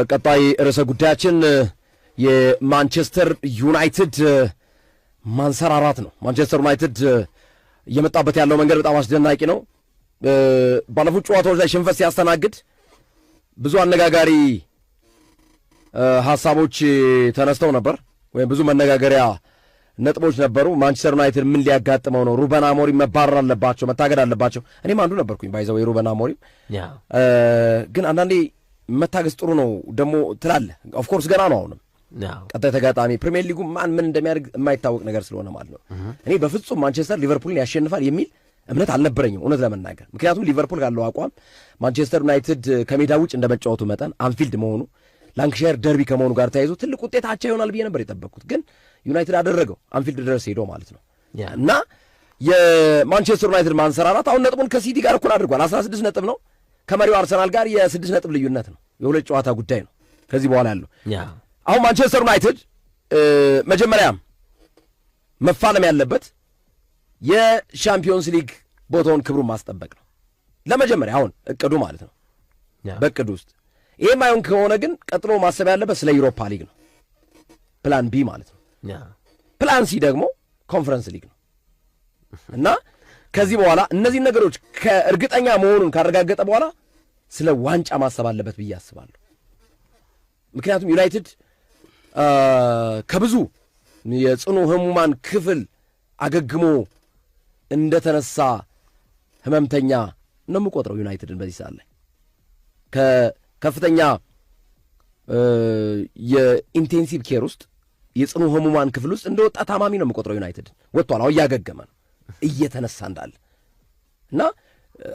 ቀጣይ ርዕሰ ጉዳያችን የማንቸስተር ዩናይትድ ማንሰራራት ነው። ማንቸስተር ዩናይትድ እየመጣበት ያለው መንገድ በጣም አስደናቂ ነው። ባለፉት ጨዋታዎች ላይ ሽንፈት ሲያስተናግድ ብዙ አነጋጋሪ ሐሳቦች ተነስተው ነበር፣ ወይም ብዙ መነጋገሪያ ነጥቦች ነበሩ። ማንቸስተር ዩናይትድ ምን ሊያጋጥመው ነው? ሩበን አሞሪም መባረር አለባቸው፣ መታገድ አለባቸው። እኔም አንዱ ነበርኩኝ ባይዘው የሩበን አሞሪም። ግን አንዳንዴ መታገስ ጥሩ ነው ደግሞ ትላለህ። ኦፍኮርስ ገና ነው። አሁንም ቀጣይ ተጋጣሚ ፕሪሚየር ሊጉ ማን ምን እንደሚያደርግ የማይታወቅ ነገር ስለሆነ ማለት ነው። እኔ በፍጹም ማንቸስተር ሊቨርፑልን ያሸንፋል የሚል እምነት አልነበረኝም እውነት ለመናገር። ምክንያቱም ሊቨርፑል ካለው አቋም ማንቸስተር ዩናይትድ ከሜዳ ውጭ እንደመጫወቱ መጠን አንፊልድ መሆኑ ላንክሻየር ደርቢ ከመሆኑ ጋር ተያይዞ ትልቅ ውጤት አቻ ይሆናል ብዬ ነበር የጠበቅኩት። ግን ዩናይትድ አደረገው አንፊልድ ድረስ ሄዶ ማለት ነው። እና የማንቸስተር ዩናይትድ ማንሰራራት አሁን ነጥቡን ከሲቲ ጋር እኩል አድርጓል። 16 ነጥብ ነው። ከመሪው አርሰናል ጋር የ6 ነጥብ ልዩነት ነው። የሁለት ጨዋታ ጉዳይ ነው ከዚህ በኋላ ያለው። አሁን ማንቸስተር ዩናይትድ መጀመሪያ መፋለም ያለበት የሻምፒዮንስ ሊግ ቦታውን ክብሩን ማስጠበቅ ነው ለመጀመሪያ አሁን እቅዱ ማለት ነው። በእቅዱ ውስጥ ይሄ ማይሆን ከሆነ ግን ቀጥሎ ማሰብ ያለበት ስለ ዩሮፓ ሊግ ነው፣ ፕላን ቢ ማለት ነው። ፕላን ሲ ደግሞ ኮንፈረንስ ሊግ ነው። እና ከዚህ በኋላ እነዚህ ነገሮች ከእርግጠኛ መሆኑን ካረጋገጠ በኋላ ስለ ዋንጫ ማሰብ አለበት ብዬ አስባለሁ። ምክንያቱም ዩናይትድ ከብዙ የጽኑ ህሙማን ክፍል አገግሞ እንደተነሳ ህመምተኛ ነው የምቆጥረው ዩናይትድን በዚህ ሰዓት ላይ ከከፍተኛ የኢንቴንሲቭ ኬር ውስጥ የጽኑ ህሙማን ክፍል ውስጥ እንደወጣ ታማሚ ነው የምቆጥረው ዩናይትድን። ወጥቷል፣ አሁን እያገገመ ነው እየተነሳ እንዳለ እና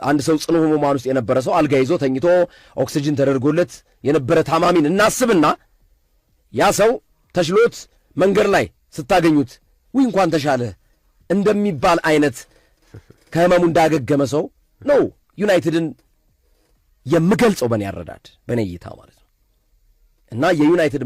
አንድ ሰው ጽኑ ህሙማን ውስጥ የነበረ ሰው አልጋ ይዞ ተኝቶ ኦክሲጅን ተደርጎለት የነበረ ታማሚን እናስብና ያ ሰው ተሽሎት መንገድ ላይ ስታገኙት ውይ እንኳን ተሻለ እንደሚባል አይነት ከህመሙ እንዳገገመ ሰው ነው ዩናይትድን የምገልጸው በእኔ አረዳድ፣ በእኔ እይታ ማለት ነው። እና የዩናይትድ